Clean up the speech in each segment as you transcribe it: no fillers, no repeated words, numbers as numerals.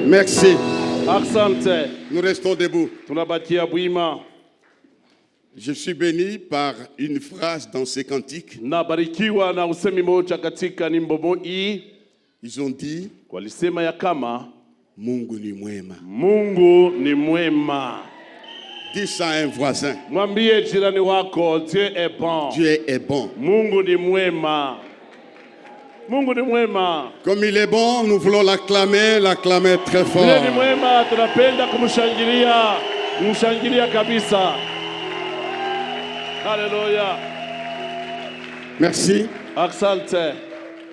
Merci. Asante. Nous restons debout. Tunabakia bwima. Je suis béni par une phrase dans ces cantiques. Nabarikiwa na usemi moja katika nyimbo hii. Ils ont dit, walisema ya kama Mungu ni mwema. Mungu ni mwema. Dis ça à un voisin. Mwambie jirani wako, Dieu est bon. Dieu est bon. Mungu ni mwema. Mungu ni mwema. Comme il est bon, nous voulons l'acclamer très fort. Dieu ni mwema, tunapenda kumshangilia kabisa. Alléluia. Merci. Asante.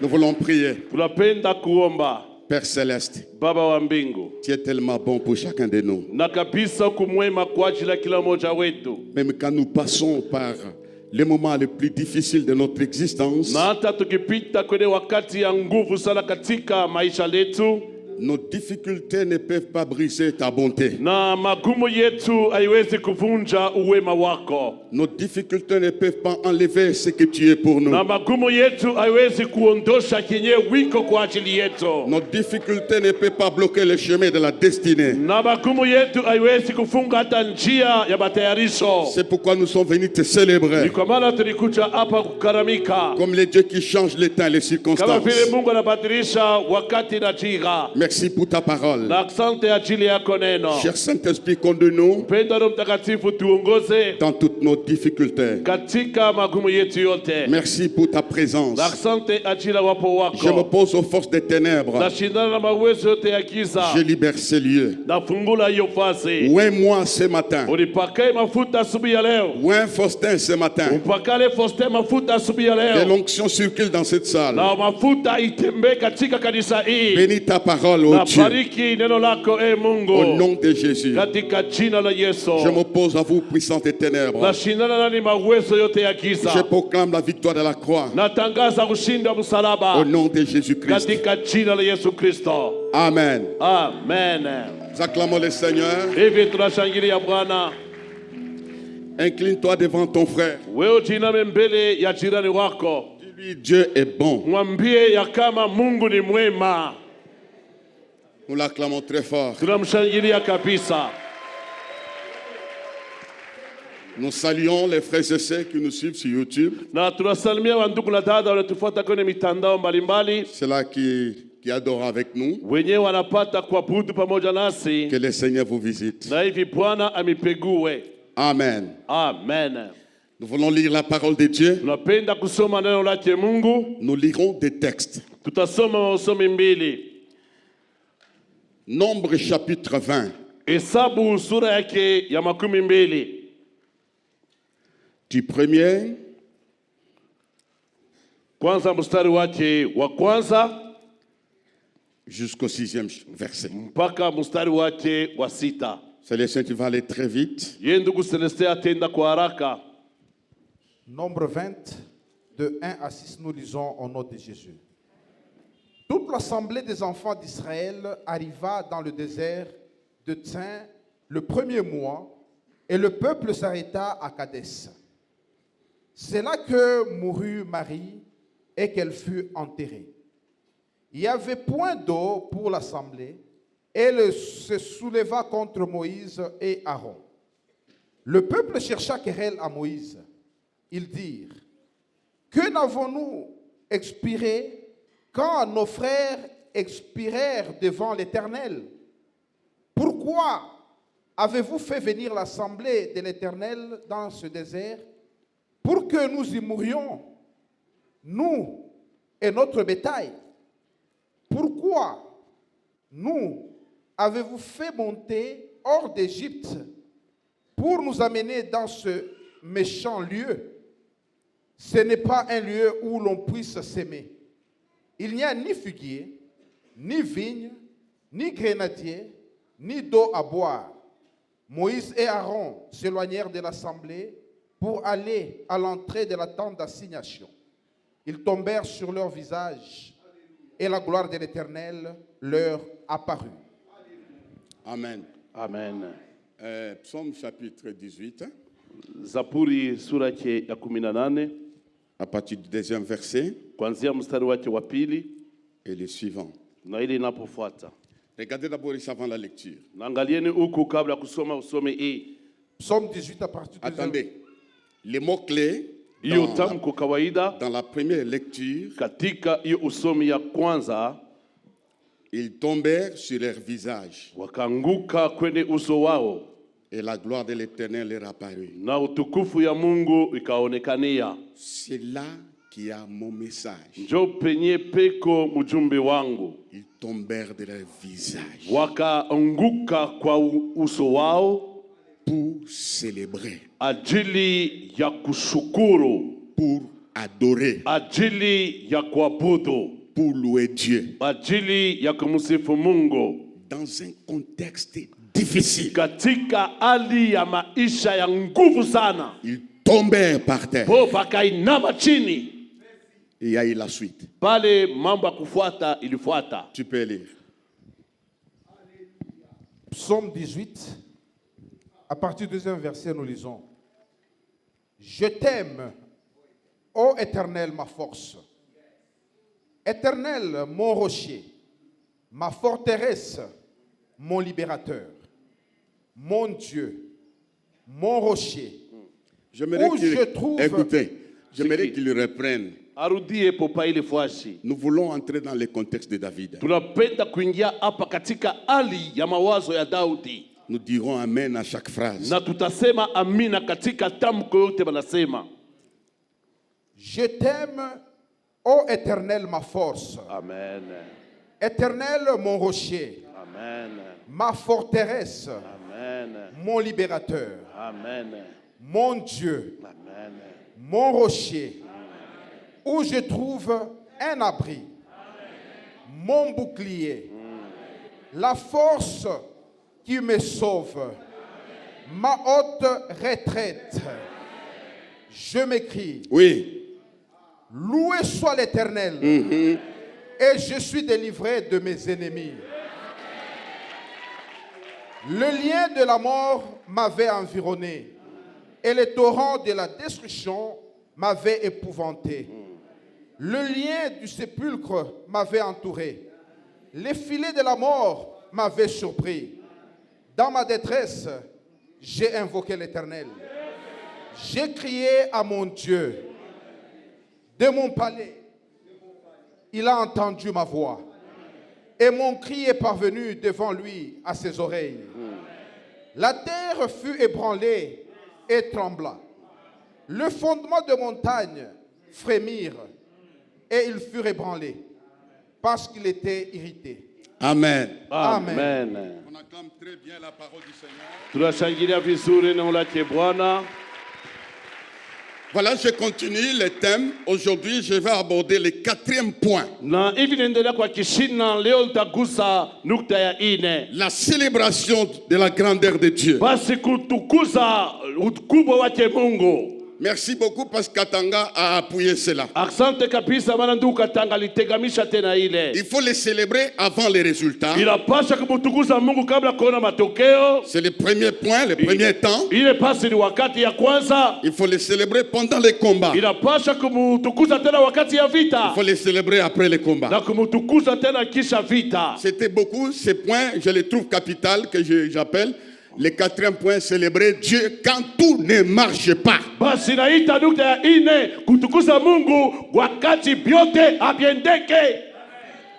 Nous voulons prier. Tunapenda kuomba. Père Céleste, Baba wa mbingu, tu es tellement bon pour chacun de nous. na kabisa kumwema kwa ajili ya kila mmoja wetu. Même quand nous passons par les moments les plus difficiles de notre existence, Na hata tukipita kwenye wakati ya nguvu sana katika maisha letu, nos difficultés ne peuvent pas briser ta bonté. na magumu yetu haiwezi kuvunja uwema wako. Nos difficultés ne peuvent pas enlever ce que tu es pour nous. Na magumu yetu haiwezi kuondosha kenye wiko kwa ajili yetu. Nos difficultés ne peuvent pas bloquer le chemin de la destinée. Na magumu yetu haiwezi kufunga hata njia ya matayarisho. C'est pourquoi nous sommes venus te célébrer. Ni kwa maana tulikuja hapa kukaramika. Comme les dieux qui changent les temps et les Kama circonstances. vile Mungu anabadilisha wakati na jira. Merci pour ta parole. Na asante ajili yako neno. Cher Saint-Esprit, conduis-nous Mpendwa Roho Mtakatifu, tuongoze dans toutes nos difficultés. katika magumu yetu yote. Merci pour ta présence. Na asante ajili ya wapo wako. Je m'oppose aux forces des ténèbres. Nashindana na mawezo yote ya giza. Je libère ces lieux. Nafungula hiyo fasi. Oins-moi ce matin. Unipakae mafuta asubuhi ya leo. Oins Faustin ce matin. Upakale Faustin mafuta asubuhi ya Que leo. l'onction circule dans cette salle. Na mafuta itembee katika kanisa hii. Bénis ta parole, ô Na Dieu. bariki neno lako Mungu. Au nom de Jésus. Katika jina la Yesu. Je m'oppose à vous, puissants des ténèbres. Nashindana na mawezo yote ya Je giza. proclame la victoire de la croix. Natangaza ushindi wa msalaba. Au nom de Jésus-Christ. Katika jina la Yesu Kristo. Amen. Amen. Nous acclamons le Seigneur. Hivi tunashangilia Bwana. Incline-toi devant ton frère. Wewe jiname mbele ya jirani wako. Dis-lui, Dieu est bon. Mwambie ya kama Mungu ni mwema. Nous l'acclamons très fort. Tunamshangilia kabisa. Nous saluons les frères et sœurs qui nous suivent sur YouTube. Na tunasalimia wandugu na dada wanatufuata kwenye mitandao mbalimbali. Ceux-là qui adorent avec nous. Wenyewe wanapata kuabudu pamoja nasi. Que le Seigneur vous visite. Na hivi Bwana amipegue. Amen. Amen. Nous voulons lire la parole de Dieu. Tunapenda kusoma neno lake Mungu. Nous lirons des textes. Tutasoma masomo mbili. Nombre chapitre 20. Hesabu sura yake ya 12. Du premier Kwanza mstari wake wa kwanza jusqu'au 6e verset. mpaka mstari wake wa 6. Célestin, tu vas aller très vite. Yeye ndugu Celestin atenda kwa haraka. Nombre 20, de 1 à 6, nous lisons au nom de Jésus. Toute l'assemblée des enfants d'Israël arriva dans le désert de Tsin le premier mois, et le peuple s'arrêta à Kadès. C'est là que mourut Marie et qu'elle fut enterrée. Il n'y avait point d'eau pour l'assemblée, et elle se souleva contre Moïse et Aaron. Le peuple chercha querelle à Moïse. Ils dirent, que n'avons-nous expiré quand nos frères expirèrent devant l'Éternel? Pourquoi avez-vous fait venir l'assemblée de l'Éternel dans ce désert pour que nous y mourions, nous et notre bétail? Pourquoi nous avez-vous fait monter hors d'Égypte pour nous amener dans ce méchant lieu? Ce n'est pas un lieu où l'on puisse s'aimer. Il n'y a ni figuier, ni vigne, ni grenadier, ni d'eau à boire. Moïse et Aaron s'éloignèrent de l'assemblée pour aller à l'entrée de la tente d'assignation. Ils tombèrent sur leur visage et la gloire de l'Éternel leur apparut. Amen. Amen. Psaume chapitre 18. Zaburi sura yake ya 18 à partir du deuxième verset kuanzia mstari wake wa pili et les suivants. na ile inapofuata. Regardez d'abord ici avant la lecture. Naangalieni huku kabla kusoma usome hii. Psaume 18 à partir de Attendez. Les mots-clés Hiyo dans, tamko kawaida dans la première lecture, katika hiyo usomi ya kwanza, ils tombèrent sur leur visage wakaanguka kwenye uso wao et la gloire de l'Éternel leur apparut. na utukufu ya Mungu ikaonekania. C'est là qu'il y a mon message. Njo penye peko mjumbe wangu. Ils tombèrent de leur visage Wakaanguka kwa uso wao pour célébrer, ajili ya kushukuru, pour adorer, ajili ya kuabudu, pour louer Dieu. ajili ya kumsifu Mungu Dans un contexte difficile, katika hali ya maisha ya nguvu sana. ils tombèrent par terre. Po pakainama chini. Et il y a eu la suite. Pale mambo ya kufuata ilifuata. Tu peux lire. Psaume 18, à partir du deuxième verset, nous lisons. Je t'aime, ô Éternel, ma force. Éternel, mon rocher, ma forteresse, mon libérateur, mon Dieu, mon rocher. J'aimerais Où je trouve- Écoutez, j'aimerais qui? qu'il reprenne. Arudie popa ile fuashi. Nous voulons entrer dans le contexte de David. Tunapenda kuingia hapa katika hali ya mawazo ya Daudi. Nous dirons Amen à chaque phrase. Na tutasema amina katika tamko yote banasema. Je t'aime, ô Éternel, ma force. Amen. Éternel, mon rocher, Amen. ma forteresse, Amen. mon libérateur, Amen. mon Dieu, Amen. mon rocher, où je trouve un abri, mon bouclier, la force qui me sauve, ma haute retraite. Je m'écrie, Oui. loué soit l'Éternel, et je suis délivré de mes ennemis. Le lien de la mort m'avait environné, et les torrents de la destruction m'avaient épouvanté. Le lien du sépulcre m'avait entouré. Les filets de la mort m'avaient surpris. Dans ma détresse, j'ai invoqué l'Éternel. J'ai crié à mon Dieu. De mon palais, il a entendu ma voix. Et mon cri est parvenu devant lui à ses oreilles. La terre fut ébranlée et trembla. Le fondement de montagne frémirent et il fut ébranlé parce qu'il était irrité. Amen. Amen. On acclame très bien la parole du Seigneur. Tunashangilia vizuri na ulake Bwana. Voilà, je continue le thème. Aujourd'hui, je vais aborder le 4e point. Na hivi naendelea kwa kishina, leo nitagusa nukta ya ine. La célébration de la grandeur de Dieu. Basi kutukuza ukubwa wake Mungu. Merci beaucoup parce qu'Atanga a appuyé cela. Asante kabisa maana ndugu Katanga litegamisha tena ile. Il faut les célébrer avant les résultats. Inapasha kumtukuza Mungu kabla kuona matokeo. C'est le premier point, le premier temps. Ile pasi ni wakati ya kwanza. Il faut les célébrer pendant les combats. Inapasha kumtukuza tena wakati ya Il vita. faut les célébrer après les combats. Na kumtukuza tena kisha vita. C'était beaucoup ces points, je les trouve capital que j'appelle. Le 4e point, célébrer Dieu quand tout ne marche pas. Basi naita nukta ya ine kutukuza Mungu wakati vyote haviendeke.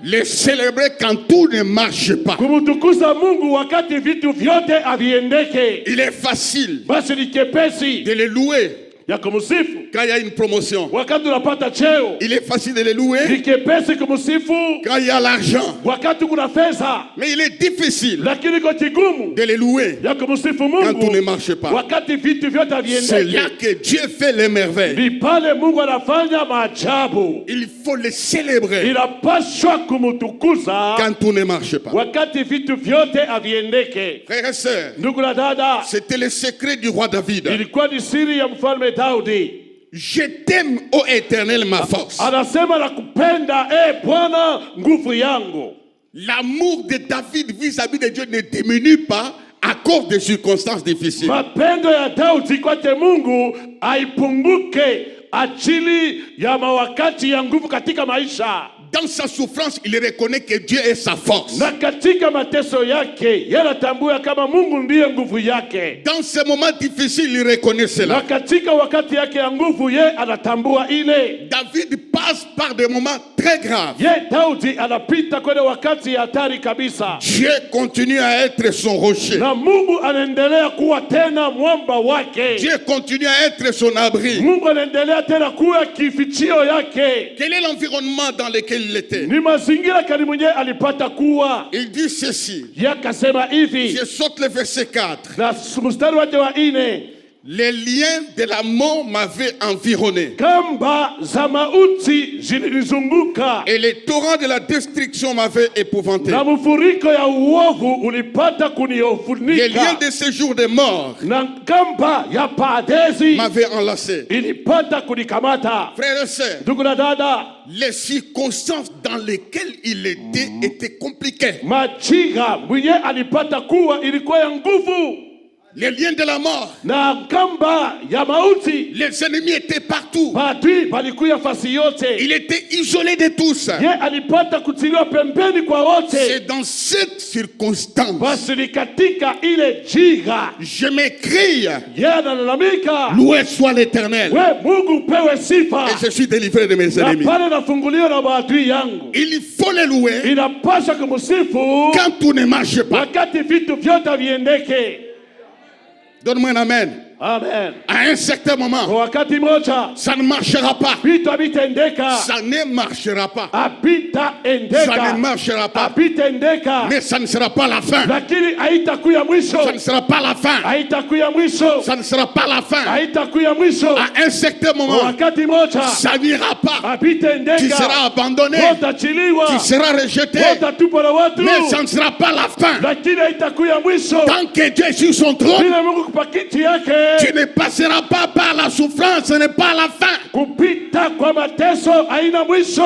Les célébrer quand tout ne marche pas. Kumtukuza Mungu wakati vitu vyote haviendeke. Il est facile Basi ni kepesi de les louer ya kumsifu quand il y a une promotion. wakati unapata cheo. Il est facile de les louer Ni kepesi kumsifu quand il y a l'argent. wakati kuna pesa. Mais il est difficile Lakini kwa kigumu de les louer ya kumsifu quand tout ne Mungu marche pas. wakati vitu vyote C'est là haviendeke. que Dieu fait les merveilles. Ni pale Mungu anafanya maajabu. Il faut les célébrer Inapaswa kumtukuza quand tout ne marche pas. wakati vitu vyote haviendeke. Frères et sœurs, Ndugu na dada, c'était le secret du roi David. ilikuwa ni siri ya mfalme Daudi. Je t'aime, ô Éternel, ma force. Anasema nakupenda Bwana nguvu yangu. L'amour de David vis-à-vis de Dieu ne diminue pas à cause des circonstances difficiles. Mapendo ya Daudi kwake Mungu haipunguke ajili ya mawakati ya nguvu katika maisha. Dans sa souffrance, il reconnaît que Dieu est sa force. Na katika mateso yake yanatambua kama Mungu ndiye nguvu yake. Dans ces moments difficiles, il reconnaît cela. Na katika wakati yake ya nguvu ye anatambua ile. David passe par des moments très graves. Ye Daudi anapita kwenye wakati hatari kabisa. Dieu continue à être son rocher. Na Mungu anaendelea kuwa tena mwamba wake. Dieu continue à être son abri. Mungu anaendelea tena kuwa kifichio yake. Quel est l'environnement dans lequel il était? Ni mazingira kani mwenye alipata kuwa. Il dit ceci. Yakasema hivi. Je saute le verset 4. Na mstari wake wa 4. Les liens de la mort m'avaient environné. Kamba za mauti zilinizunguka. Et les torrents de la destruction m'avaient épouvanté. Na mfuriko ya uovu ulipata kuniofunika. Les liens de ce jour de mort Na kamba ya padezi m'avaient enlacé. ilipata kunikamata. Frères et sœurs, Ndugu na dada, les circonstances dans lesquelles il était étaient compliquées. majira mwenye alipata kuwa ilikuwa ya nguvu. Les liens de la mort, Na kamba ya mauti, les ennemis étaient partout. padui palikuya fasi yote. Il était isolé de tous. Ye alipata kutiliwa pembeni kwa wote. C'est dans cette circonstance, Basi ni katika ile jira je m'écrie, ye analalamika, loué soit l'Éternel. we Mungu pewe sifa. Et je suis délivré de mes Na ennemis. pale nafunguliwa na maadui yangu. Il faut les louer Inapaswa kumsifu quand tout ne marche pas. wakati vitu vyote viendeke. Donne-moi un amen. Amen. À un certain moment, Kwa wakati moja ça ne marchera pas. vitu havitaendeka. Ça ne marchera pas. Ça Havitaendeka. ne marchera pas. Havitaendeka. Mais ça ne sera pas la fin. Lakini haitakuya mwisho. Ça ne sera pas la fin. Haitakuya mwisho. Ça ne sera pas la fin. Haitakuya mwisho. À un certain Kwa moment, wakati moja ça n'ira pas. Tu havitaendeka. seras abandonné. Utachiliwa. Tu seras rejeté. Utatupwa na watu. Mais ça ne sera pas la fin. Lakini haitakuya mwisho. Tant que Dieu est sur son trône, Bila Mungu kwa kiti yake. tu ne passeras pas par la souffrance. Ce n'est pas la fin. Kupita kwa mateso haina mwisho.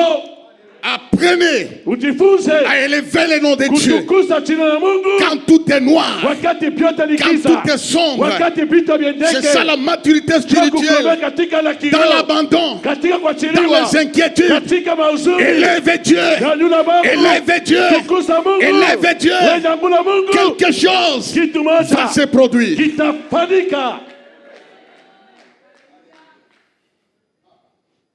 Apprenez Ujifunze à élever le nom de Dieu. kutukuza jina la Mungu Quand tout est noir, wakati vyote ni quand giza. tout est sombre, Wakati vitu c'est ça viendeke. la maturité Kukomea spirituelle. katika la Dans kiroho. l'abandon, Katika dans kuachiliwa. les inquiétudes, Katika mauzuri. élève Dieu. Nyanyua Mungu. Élève Dieu. Tukuza Mungu. Élève Dieu. Nyanyua Mungu. Quelque chose Kitu va moja se produire. kitafanyika.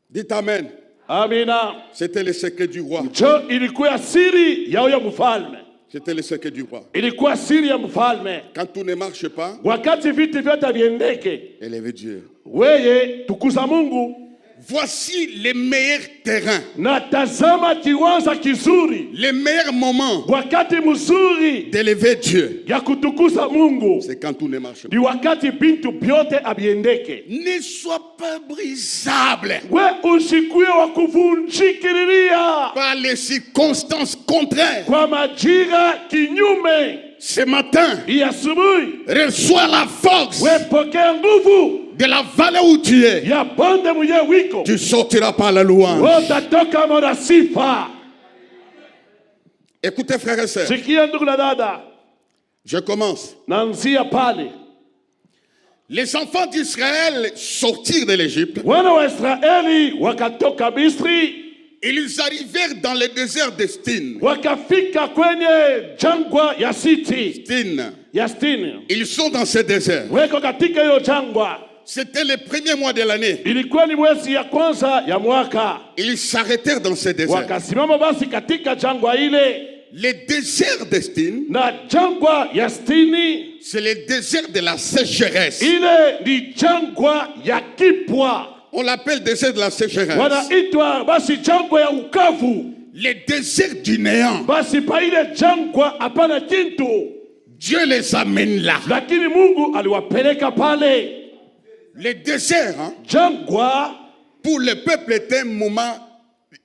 Dites Amen. Amina. C'était le secret du roi. Jo ilikuwa siri ya huyo mfalme. C'était le secret du roi. Ilikuwa siri ya mfalme. Quand tout ne marche pas, Wakati vitu vyote viendeke. élève Dieu. Weye tukuza Mungu. Voici les meilleurs terrains, Na tazama kiwanza kizuri. les meilleurs moments Wakati mzuri d'élever Dieu. ya kutukuza Mungu C'est quand tout ne marche pas. ni wakati bintu vyote abiendeke. Ne sois pas brisable We usikuwe wa kuvunjikiriria par les circonstances contraires. kwa majira kinyume. Ce matin, Hii asubuhi reçois la force we pokea nguvu de la vallée où tu es. ya bonde mwenye wiko. Tu sortiras par la louange. Utatoka mwana sifa. Écoutez, frères et sœurs, Sikia ndugu na dada, je commence. naanzia pale. Les enfants d'Israël sortirent de l'Égypte. Wana wa Israeli wakatoka Misri, Ils arrivèrent dans le désert de Stin. wakafika kwenye jangwa ya Siti. Stin. Ya Stini. Ils sont dans ce désert. Weko katika hiyo jangwa. C'était le premier mois de l'année. Ilikuwa ni mwezi ya kwanza ya mwaka. Ils s'arrêtèrent dans ce désert. Wakasimama basi katika jangwa ile. Le désert de Stin, Na jangwa ya Stini c'est le désert de la sécheresse. ile ni jangwa ya kipwa. On l'appelle désert de la sécheresse. Wanaitwa basi jangwa ya ukavu. Le désert du néant. Basi pa ile jangwa hapana kintu. Dieu les amène là. Lakini Mungu aliwapeleka pale. Le désert, hein, Jangwa pour le peuple est un moment,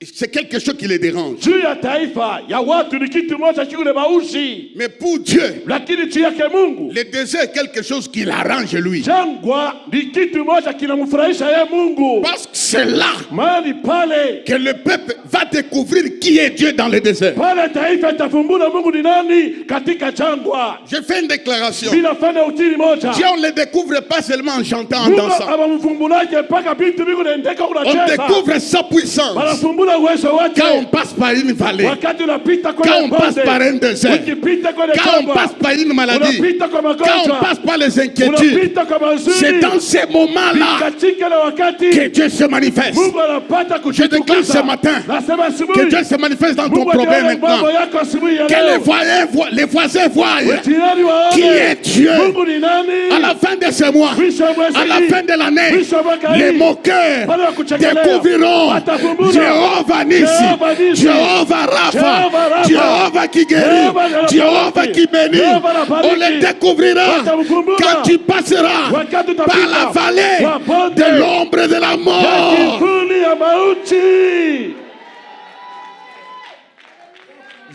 c'est quelque chose qui les dérange. juu ya taifa ya watu ni kitu moja kile maushi. Mais pour Dieu, Lakini juu yake Mungu le désert est quelque chose qui l'arrange lui. jangwa ni kitu moja kinamfurahisha yeye Mungu. Parce que c'est là Mahali pale que le peuple va découvrir qui est Dieu dans le désert. pale taifa itafumbua Mungu ni nani katika jangwa. Je fais une déclaration. Bila fanya ukiri moja. Dieu, on ne le découvre pas seulement en chantant, en Mungu dansant. abamfumbulaje mpaka bintu biko naendeka On unacheza. découvre sa puissance. Banafumbula atavumbura uwezo wake. Quand on passe par une vallée, Wakati unapita quand kwenye on passe bonde, par un désert, ukipita kwenye quand on jangwa, passe par une maladie, unapita kwa quand on magonjwa, passe par les inquiétudes, unapita kwa mazuri, c'est dans ces moments-là katika ile wakati que Dieu se manifeste. Mungu anapata Je déclare kushitukiza. ce matin Nasema que asubuhi, Dieu se manifeste dans ton Mungu problème atione mambo maintenant. yako asubuhi ya Que les leo. voisins voient Wajirani waone qui est Dieu. Mungu ni nani. À la fin de ce mois, Mwisho wa mwezi à la hii, fin de l'année, mwisho wa mwaka les hii, moqueurs wale wa kuchekelea, découvriront watavumbura. Jéhovah Nissi, Jéhovah Nissi, Jéhovah Rapha, Jéhovah Rapha, Jéhovah qui guérit, Jéhovah Jéhovah qui bénit. Jéhovah Rabariki. On les découvrira Watavumbura. quand tu passeras Wakati utapita par la vallée kwa bonde de l'ombre de la ya mort. kivuli ya mauti.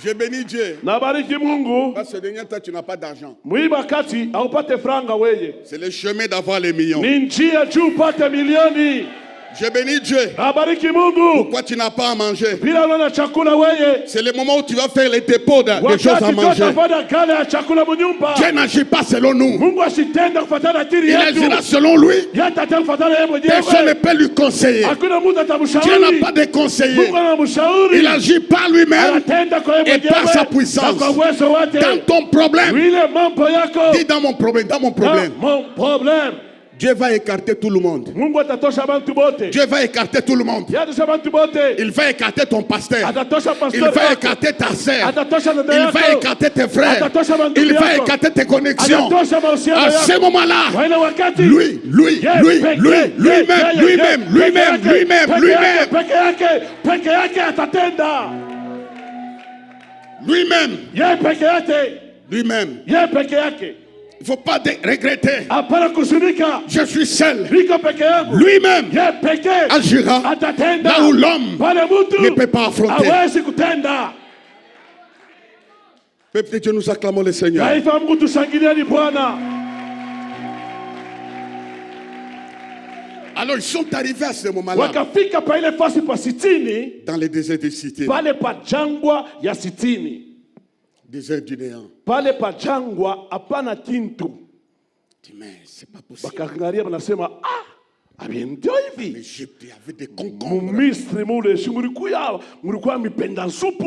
Je bénis Dieu. Nabariki Mungu. Parce que ce dernier temps, tu n'as pas d'argent. Mwiba kati haupate franga weye. C'est le chemin d'avoir les millions. Ni njia juu upate milioni. Je bénis Dieu. Nabariki Mungu. Pourquoi tu n'as pas à manger? Bila unaona chakula weye. C'est le moment où tu vas faire les dépôts des choses à Wakati manger. tutafanya gala ya chakula munyumba. Dieu n'agit pas selon nous. Mungu asitenda kufuatana akili Il yetu. agira selon lui. Yeye atafuatana yeye Personne ne mwenyewe. peut lui conseiller. Hakuna mtu Dieu n'a atamshauri. pas de conseiller. Mungu anamshauri. Il agit par lui-même Anatenda kwa yeye et par mwenyewe. sa puissance. Na kwa uwezo wake. Dans ton problème. Ile mambo yako. Dis dans mon problème, dans mon Na problème. mon problème. Dieu va écarter tout le monde. Mungu atatosha bantu bote. Dieu va écarter tout le monde. Yeye atatosha bantu bote. Il va écarter ton pasteur. Atatosha Il pastor va wako. écarter ta sœur. Atatosha dada Il yako. va écarter tes frères. Atatosha bantu Il va yako. écarter tes connexions. Atatosha mahusiano À ce yako. moment-là, Kwa ile wakati. lui, Peke yake atatenda. lui-même, Yeye peke yake. lui-même. Yeye peke yake. Il ne faut pas regretter. Hapana kusunika. Je suis seul. Niko peke yangu. Lui-même Yeye peke agira atatenda. là où l'homme Pale mtu ne peut pas affronter. hawezi kutenda. Peuple de Dieu, nous acclamons le Seigneur. Taifa Mungu tushangilieni Bwana. Alors ils sont arrivés à ce moment-là Wakafika pa ile fasi pa sitini. dans les déserts de Cité, Pale pa jangwa ya sitini. désert du néant. Pale pa jangwa hapana kintu. Dis, mais c'est pas possible. Bakaangalia wanasema abiendio hivi. L'Égypte, il y avait des concombres, Mumisri mule si mulikuwa mipenda supu.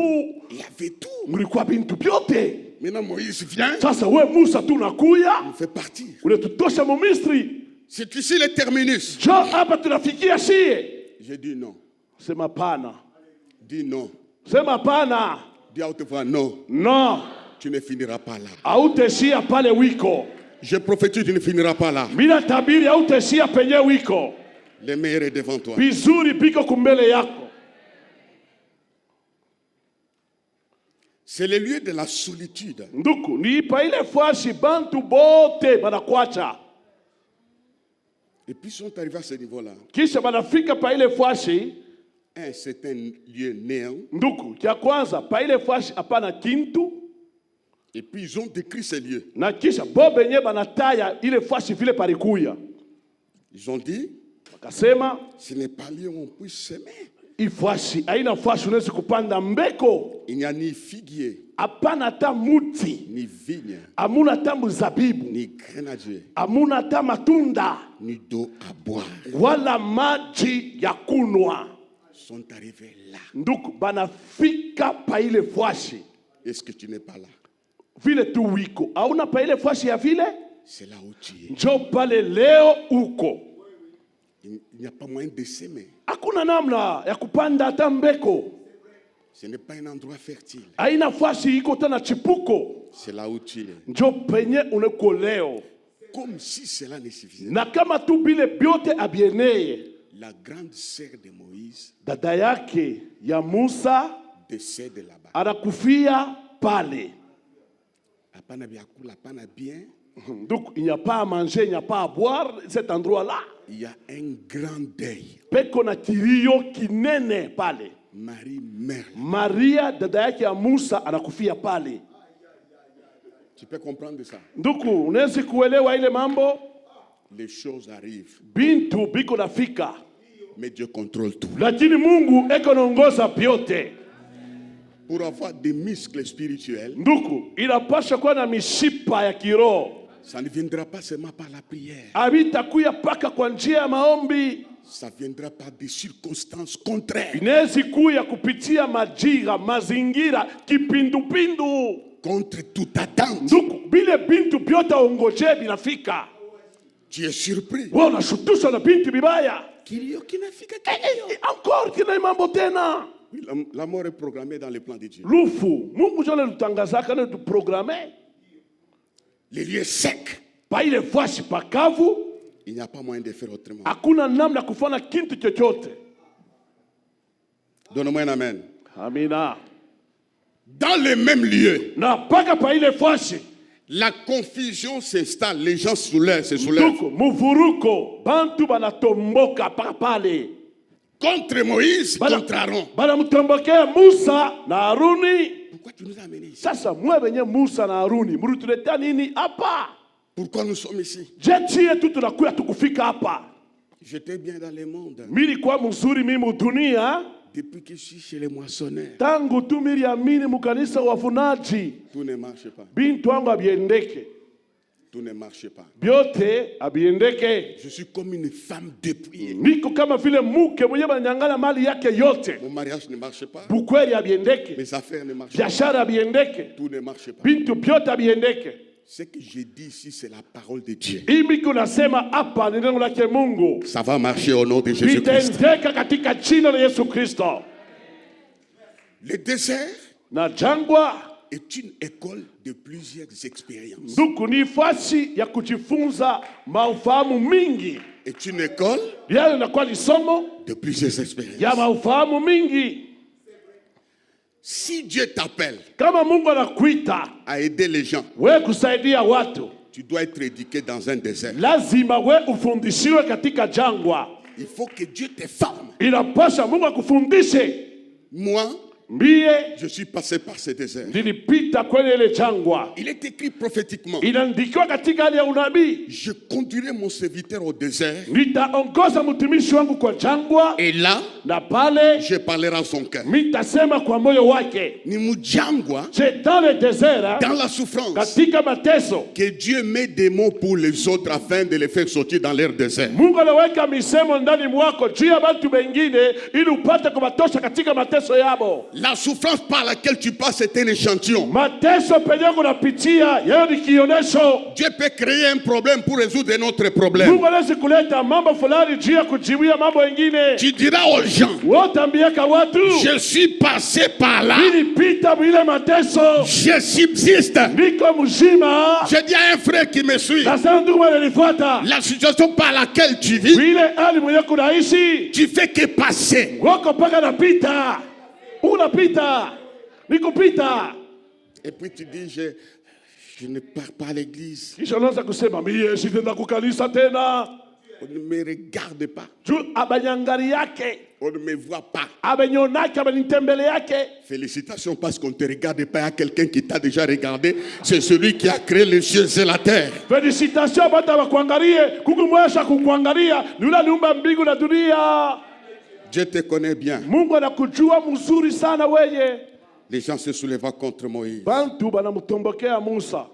il y avait tout. Mulikuwa bintu vyote. Maintenant Moïse vient, Sasa we Musa tu nakuya. il fait partir. Unatutosha Mumisri. C'est ici le terminus. Jo hapa tunafikia shie. J'ai dit non. Sema pana. Dis non. Sema pana. Dis à haute voix non. No. Tu ne finiras pas là. Hauteshia pale wiko. Je prophétise, tu ne finiras pas là. Bila tabiri hauteshia penye wiko. Le meilleur est devant toi. Bizuri biko kumbele yako. C'est le lieu de la solitude. Nduku, ni pa ile fasi bantu bote banakwacha. Et puis ils sont arrivés à ce niveau-là. Kisha banafika pa ile fasi. C'est un lieu néant. Nduku, kia kwanza pa ile fasi hapana kintu. Et puis ils ont décrit ces lieux. Na kisha bo benye banataya ile fasi vile parikuya. Ils ont dit, Wakasema, ce n'est pas lieu où on puisse s'aimer. ifasi haina fasi unaweza kupanda mbeko. Il n'y a ni figuier, Hapana hata muti. ni vigne, Hamuna hata mzabibu. ni grenadier, Hamuna hata matunda. ni d'eau à boire. Wala maji ya kunwa. Ils sont arrivés là. Nduku, banafika pa ile fasi. Est-ce que tu n'es pas là? Vile tu wiko. Hauna pa ile fasi ya vile? C'est là où tu es. Njo pale leo uko. Il n'y a pas moyen de s'aimer. Hakuna namna ya kupanda hata mbeko. Ce n'est pas un endroit fertile. Haina fasi iko tena chipuko. C'est là où tu es. Njo penye uneko leo. Comme si cela ne suffisait. Na kama tu bile biote abieneye. La grande sœur de Moïse Dada yake ya Musa décède là-bas. anakufia pale. Apana biakula, apana bien. Donc il n'y a pas à manger, il n'y a pas à boire cet endroit-là. Il y a un grand deuil. Peko na kilio kinene pale. Marie meurt. Maria dada yake ya Musa anakufia pale. Tu peux comprendre ça. Nduku, unaweza kuelewa ile mambo? Les choses arrivent. Bintu biko nafika. Mais Dieu contrôle tout. Lakini Mungu eko naongoza vyote. Pour avoir des muscles spirituels, Nduku, inapasha kuwa na mishipa ya kiroho. ça ne viendra pas seulement par la prière. Habitakuya paka kwa njia ya maombi. Ça viendra par des circonstances contraires. Inaweza kuja kupitia majira, mazingira, kipindupindu. Contre toute attente. Ndugu, bile bintu vyote ongoje binafika. Tu es surpris. Wewe unashutushwa na bintu bibaya. Kilio kinafika. Encore kina mambo tena. La mort est programmée dans les plans de Dieu. Lufu, Mungu jole lutangazaka na tuprogrammer. Les lieux secs. Pa ile fasi pakavu, Il n'y a pas moyen de faire autrement. hakuna namna kufanya kitu chochote. Donne-moi un amen. Amina. Dans les mêmes lieux, Na paka pa ile fasi, la confusion s'installe. Les gens se soulèvent. ndugu, muvuruko, bantu banatomboka pale. Contre Moïse, contre Aaron. Banamutombokea Musa na Haruni. Pourquoi tu nous as amenés ici? Sasa mwe wenye Musa na Haruni, mlituletea nini hapa? Pourquoi nous sommes ici? Je chie tu tunakuya tukufika hapa. J'étais bien dans le monde. Mili kwa mzuri mimi dunia, Depuis que je suis chez les moissonneurs, tangu tu miliamini mukanisa wafunaji. tout ne marche pas. Bintu wangu abiendeke. Tout ne marche pas. Byote abiendeke. Je suis comme une femme dépouillée. Niko kama vile muke mwenye bananyangana mali yake yote. Mon mariage ne marche pas. Bukweli abiendeke. Mes affaires ne marchent pas. Biashara abiendeke. Tout ne marche pas. Bintu byote abiendeke. Ce que j'ai dit ici, c'est la parole de Dieu. Imi kunasema hapa ni neno lake Mungu. Ça va marcher au nom de Jésus-Christ. Bitendeka katika jina la Yesu Kristo. Le désert Na jangwa est une école de plusieurs expériences. nduku ni fasi ya kujifunza maufahamu mingi. Est une école Yale inakuwa ni somo de plusieurs expériences. ya maufahamu mingi. Si Dieu t'appelle Kama Mungu anakuita à aider les gens, we kusaidia watu, tu dois être éduqué dans un désert. lazima we ufundishiwe katika jangwa. Il faut que Dieu te forme. Inapasha Mungu akufundishe. Moi, Mbie je suis passé par ce désert. nilipita kwenye ile jangwa. Il est écrit prophétiquement. Inaandikiwa katika hali ya unabii, Je conduirai mon serviteur au désert. nitaongoza mtumishi wangu kwa jangwa, Et là, na pale je parlerai à son cœur. mitasema kwa moyo wake. Ni mujangwa, C'est dans le désert, dans la souffrance, katika mateso, que Dieu met des mots pour les autres afin de les faire sortir dans leur désert. Mungu anaweka misemo ndani mwako juu ya watu wengine ili upate kuwatosha katika mateso yabo. La souffrance par laquelle tu passes est un échantillon. Mateso penye kunapitia yao ni kionesho. Dieu peut créer un problème pour résoudre un autre problème. Mungu anaweza kuleta mambo fulani juu ya kujiwia mambo mengine. Tu diras aux gens, Wotambiaka watu, je suis passé par là. nilipita mwile mateso, Je subsiste. niko mzima. Je dis à un frère qui me suit, Sasa ndugu wananifuata, la situation par laquelle tu vis, mwile hali mwenye kunaishi, tu fais que passer. wako paka napita. Unapita, nikupita. Et puis tu dis, je ne pars pas à l'église. Kisha unaanza kusema mie sitaenda kukanisa tena. On ne me regarde pas. Juu abanyangari yake, On ne me voit pas. abenyonake, abenitembele yake. Félicitations parce qu'on ne te regarde pas. Il y a quelqu'un qui t'a déjà regardé. C'est celui qui a créé les cieux et la terre. Felicitation bata wakuangalie, kukumwesha kukuangalia, ni yule aliumba mbingu na dunia. Dieu te connaît bien. Mungu anakujua mzuri sana weye. Les gens se soulèvent contre Moïse. Bantu banamutombokea Musa.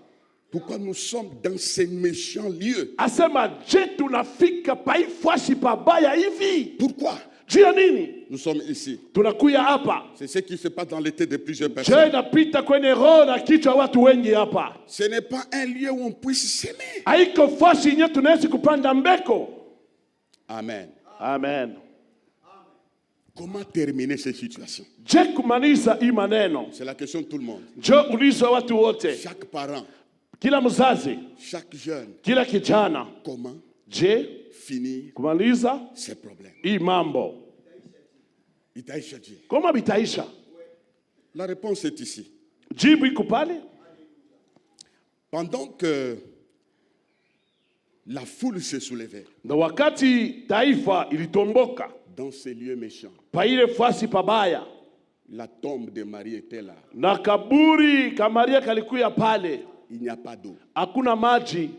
Pourquoi nous sommes dans ces méchants lieux? Asema je tunafika paifwashi pabaya hivi? Pourquoi Juu ya nini? nous sommes ici? Tunakuya hapa. C'est ce qui se passe dans l'été de plusieurs Je personnes. napita kwenye roho na kichwa watu wengi hapa. Ce n'est pas un lieu où on puisse s'aimer. Haiko fashi yenye tunaweza kupanda mbeko. Amen. Amen. Comment terminer ces situations? Je kumaliza hii maneno. C'est la question de tout le monde. Je ulizo watu wote. Chaque parent, Kila mzazi, chaque jeune, kila kijana. comment Je finir kumaliza ces problèmes? hii mambo. Itaisha Dieu. Koma bitaisha? La réponse est ici. Jibu iko pale. Pendant que la foule se soulevait Na wakati taifa ilitomboka dans ces lieux méchants, pa ile fasi pabaya, la tombe de Marie était là. na kaburi ka Maria kalikuya pale, Il n'y a pas d'eau. hakuna maji.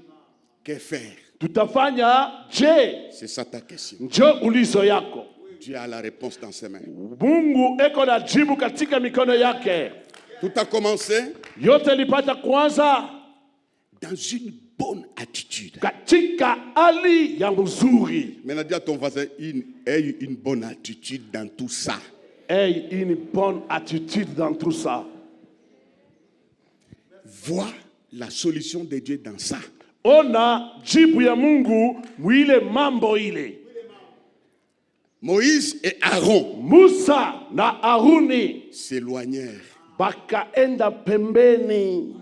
Que faire? Tutafanya je? C'est ça ta question. Njo ulizo yako. Dieu a la réponse dans ses mains. Mungu eko na jibu katika mikono yake. Tout a commencé Yote lipata kwanza dans une bonne attitude. katika hali ya mzuri. Maintenant, dis à ton voisin, aie une bonne attitude dans tout ça. Aie une bonne attitude dans tout ça. Vois la solution de Dieu dans ça. Ona jibu ya Mungu mwile mambo ile. Moïse et Aaron Musa na Aruni s'éloignèrent. bakaenda pembeni.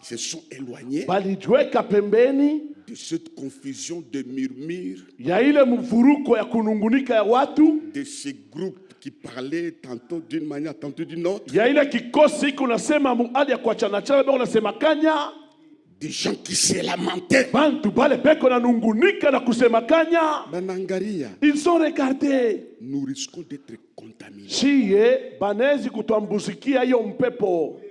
Ils se sont éloignés Balijiweka pembeni de cette confusion de murmures, ya ile mvuruko ya kunungunika ya watu, de ces groupes qui parlaient tantôt d'une manière, tantôt d'une autre, ya ile kikosi kunasema muali ya kuachana chana beko nasema kanya, des gens qui se lamentaient. bantu bale beko na nungunika na kusema kanya. Banangaria, Ils ont regardé. nous risquons d'être contaminés. Chie banezi kutuambusikia hiyo mpepo.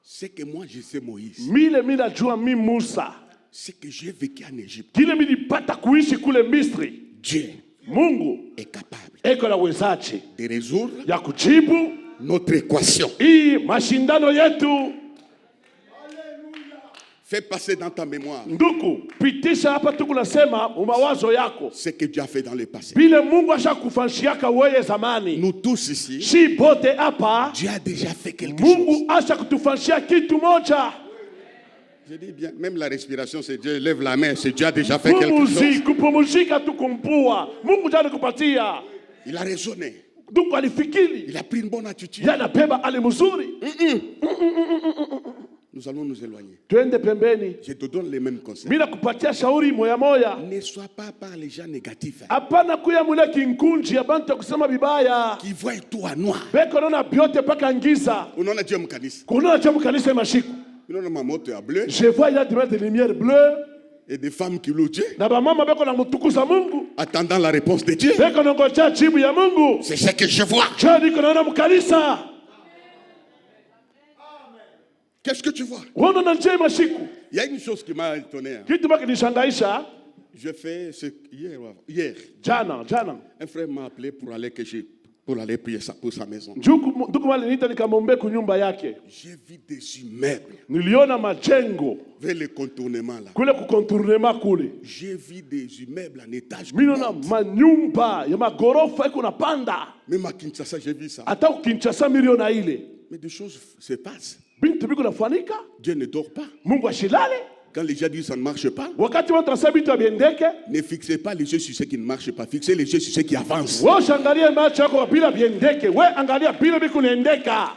C'est que moi je sais Moïse, Mile mina jua mi Musa. c'est que j'ai vécu en Égypte. Kile nilipata kuishi kule Misri. Dieu Mungu est capable eko na wezaji de résoudre ya kujibu notre équation. hii mashindano yetu. Fais passer dans ta mémoire Nduku, pitisha hapa tu kunasema umawazo yako. ce que Dieu a fait dans le passé. Bile Mungu ashakufanshiaka wewe zamani. Nous tous ici, Si bote hapa, Dieu a déjà fait quelque chose. Mungu ashakutufanshia kitu moja. Je dis bien, même la respiration, c'est Dieu. Lève la main, c'est Dieu a déjà fait quelque Pumuzi, chose. kupumuzika tu kumpua. Mungu jana kupatia. Il a raisonné. Nduku alifikiri. Il a pris une bonne attitude. Yana beba ali mzuri. Nous allons nous éloigner. Twende pembeni. Je te donne les mêmes conseils. Mimi nakupatia shauri moya moya. Ne sois pas par les gens négatifs Hapana kuya mule kinkunji ya bantu ya kusema bibaya. qui voient tout à noir. Beko naona biote paka ngiza. Unaona Dieu mkanisa. Kuna cha mkanisa mashiku. Unaona mamoto ya bleu Je vois il y a des lumières bleues. et des femmes qui louent Dieu, Na ba mama beko na mutukuza Mungu. attendant la réponse de Dieu. Beko na ngoja jibu ya Mungu. C'est ce que je vois. Je niko naona mkanisa. Qu'est-ce que tu vois? Wana na nje mashiku. Il y a une chose qui m'a étonné. Kitu baki nishangaisha. Je fais ce hier. Jana. Un frère m'a appelé pour aller prier pour sa maison. Nduku mali nita nikamwombe kunyumba yake. J'ai vu des immeubles Niliona majengo. vers le contournement là. Kule kukontournema kule. J'ai vu des immeubles en étage. Miliona manyumba ya magorofa iko napanda. Même à Kinshasa, j'ai vu ça. Hata Kinshasa miliona ile. Mais des choses se passent. Bintu biko nafanika. Dieu ne dort pas. Mungu ashilale. Quand les gens disent ça ne marche pas, Wakati watu wasema bintu abiendeke. ne fixez pas les yeux sur ce qui ne marche pas. Fixez les yeux sur ce qui avance. Wewe ushangalie macho yako bila biendeke. Wewe angalia bila biko naendeka.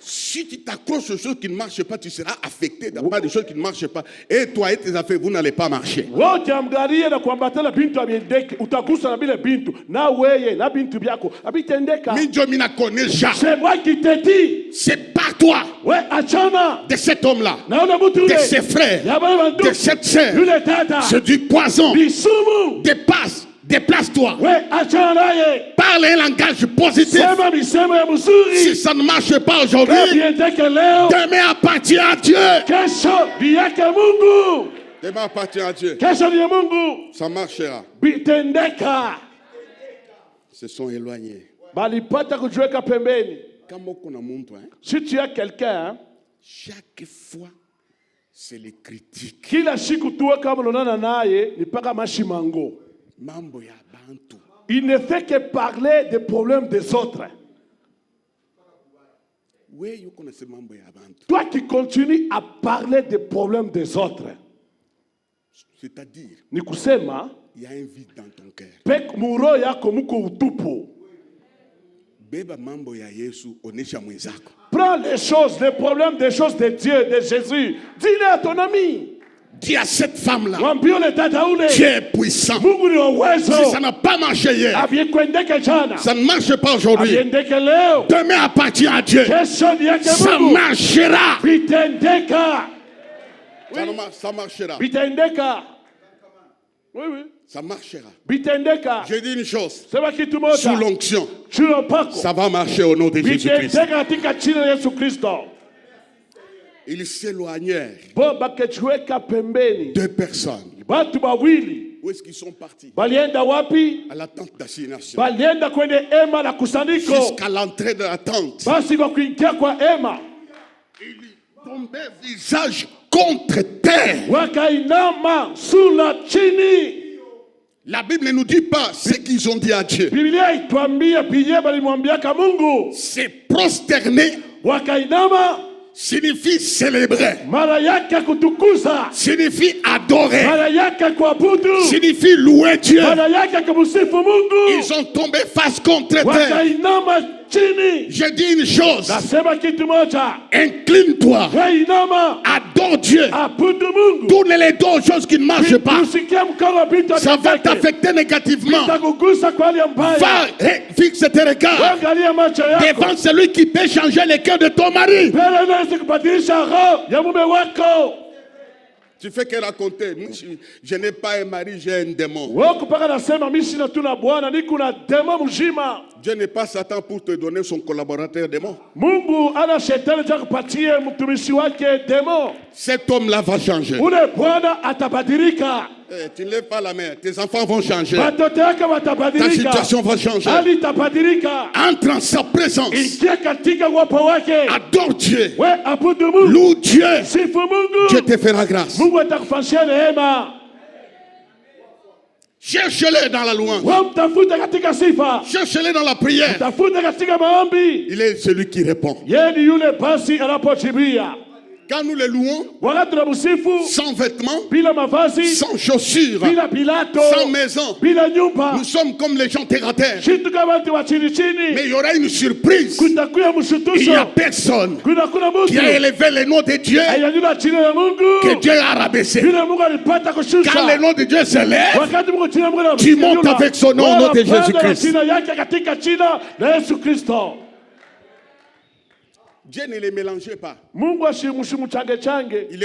Si tu t'accroches aux choses qui ne marchent pas, tu seras affecté par des choses qui ne marchent pas. Et toi et tes affaires, vous n'allez pas marcher. Wewe ukiangalia na kuambatana bintu abiendeke, utagusa na bila bintu. Na wewe na bintu byako abitendeka. Minjo mina konesha. C'est moi qui te dis. C'est pas toi We achana. de cet homme-là, Naona mtu de yule. ses frères, Ya bale bantu. de cette sœur. Yule tata. C'est du poison. Bisumu. Déplace-toi. We achana naye. Parle un langage positif. Sema misemo ya Si mzuri. ça ne marche pas aujourd'hui, Biendeke leo. demain appartient à Dieu. Kesho ni yake Mungu. Demain appartient à Dieu. Kesho ni ya Mungu. Ça marchera. Bitendeka. Ils se sont éloignés. Balipata kujiweka pembeni. Quand on a montré, Si tu as quelqu'un, chaque fois, c'est les critiques. kila siku tuwe kama unaonana naye ni paka mashimango. Mambo ya bantu. Il ne fait que parler des problèmes des autres. Oui, vous connaissez mambo ya bantu. Toi qui continues à parler des problèmes des autres, C'est-à-dire, ni kusema il y a un vide dans ton cœur. pek muro yako muko utupu. Beba mambo ya Yesu onesha mwenzako. Prends les problèmes des choses de Dieu, de Jésus. Dis-le à ton ami. Dis à cette femme-là, Mwambie ule dada ule. Dieu est puissant. Mungu ni wa uwezo. Si ça n'a pas marché hier, Abiendeke jana. ça ne marche pas aujourd'hui. Abiendeke leo. Demain appartient à Dieu. Kesho ni yake Ça Mungu. marchera. Bitendeka. Ça marchera. Bitendeka. Oui. Ça marchera. Bitendeka. Je dis une chose. Sema kitu moja. Sous l'onction, Chulo pako. ça va marcher au nom de Jésus-Christ. Bitendeka katika jina la Yesu Kristo. Ils s'éloignèrent. Bo bakechueka pembeni. Deux personnes. Watu wawili. Où est-ce qu'ils sont partis? Balienda wapi? À la tente d'assignation. Balienda kwenye hema la kusanyiko. Jusqu'à l'entrée de la tente. Basi kwa kuingia kwa hema. Ton tombé visage contre terre. wakainama sura chini. La Bible ne nous dit pas ce qu'ils ont dit à Dieu. Biblia ituambia pia balimwambiaka Mungu. C'est prosterner Wakainama signifie célébrer, mara yake kutukuza, signifie adorer, mara yake kuabudu, signifie louer Dieu. mara yake kumsifu Mungu. Ils ont tombé face contre terre. Wakainama chini. Je dis une chose, Nasema kitu moja, incline-toi, wainama adore Dieu. abudu Mungu. Tourne les dos aux choses qui ne marchent pas. Usikie mkono vitu Ça va vyake. t'affecter négativement. Itakugusa kwa hali mbaya. Va et fixe tes regards Angalia macho yako. devant celui qui peut changer le cœur de ton mari. Mbele unaweza kubadilisha roho ya mume wako. Tu fais que raconter. Moi, je n'ai pas un mari, j'ai un démon. Wewe kupaka nasema mimi sina tu na bwana, niko na demo mzima. Dieu n'est pas Satan pour te donner son collaborateur démon. Mungu ana shetani cha kupatie mtumishi wake demo. Cet homme-là va changer. Ule bwana atabadilika. Tu ne lèves pas la main. Tes enfants vont changer. Watoto wake Ta watabadilika. situation va changer. Hali itabadilika. Entre en sa présence. Ingia katika uwepo wake. Adore Dieu. We abudu Mungu. Loue Dieu. Sifu Mungu. Dieu te fera grâce. Mungu atakufanyia neema. Cherche-le dans la louange. Wewe mtafute katika sifa. Cherche-le dans la prière. Tafute katika maombi. Il est celui qui répond. Yeye ni yule basi anapojibia. Quand nous le louons, Wakati tunamsifu sans vêtements, bila mavazi, sans chaussures, bila bilato, sans maison, bila nyumba, nous sommes comme les gens terre à terre. kitu kama watu wa chini chini, Mais il y aura une surprise. kutakuya Il n'y mshutusho, a personne kuna qui a mtu élevé le nom de Dieu ayanyula jina la Mungu, que Dieu a rabaissé. bila Mungu alipata Quand kushusha. le nom de Dieu s'élève, Wakati Mungu jina Mungu tu montes avec son nom au nom de Jésus-Christ. jina yake katika jina la Yesu Kristo. Dieu ne les mélangeait pas. Mungu ashimshimuchange change. Il